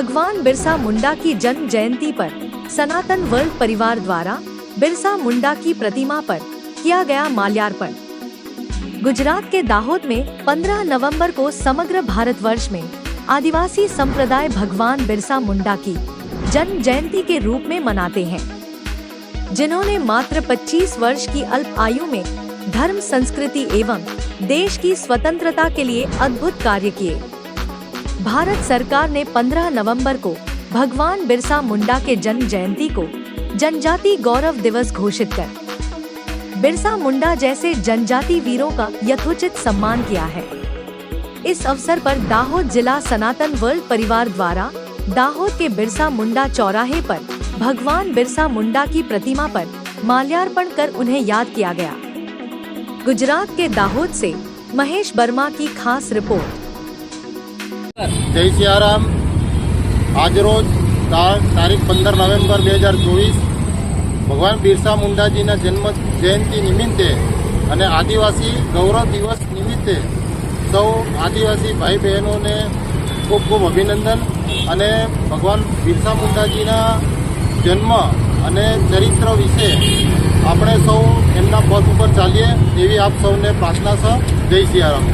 भगवान बिरसा मुंडा की जन्म जयंती पर सनातन वर्ल्ड परिवार द्वारा बिरसा मुंडा की प्रतिमा पर किया गया माल्यार्पण। गुजरात के दाहोद में 15 नवंबर को समग्र भारतवर्ष में आदिवासी संप्रदाय भगवान बिरसा मुंडा की जन्म जयंती के रूप में मनाते हैं, जिन्होंने मात्र 25 वर्ष की अल्प आयु में धर्म, संस्कृति एवं देश की स्वतंत्रता के लिए अद्भुत कार्य किए। भारत सरकार ने 15 नवंबर को भगवान बिरसा मुंडा के जन्म जयंती को जनजाति गौरव दिवस घोषित कर बिरसा मुंडा जैसे जनजाति वीरों का यथोचित सम्मान किया है। इस अवसर पर दाहोद जिला सनातन वर्ल्ड परिवार द्वारा दाहोद के बिरसा मुंडा चौराहे पर भगवान बिरसा मुंडा की प्रतिमा पर माल्यार्पण कर उन्हें याद किया गया। गुजरात के दाहोद से महेश वर्मा की खास रिपोर्ट। जय सियाराम। आज रोज तारीख 15 नवेम्बर 2024 भगवान बिरसा मुंडाजी जन्म जयंती निमित्ते અને આદિવાસી ગૌરવ દિવસ નિમિત્તે સૌ આદિવાસી ભાઈ બહેનોને ખૂબ ખૂબ અભિનંદન અને ભગવાન બિરસા મુંડાજીના જન્મ અને ચરિત્ર વિશે આપણે સૌ એમના પથ ઉપર ચાલીએ એવી આપ સૌને પ્રાર્થના છે। જય સિયારામ।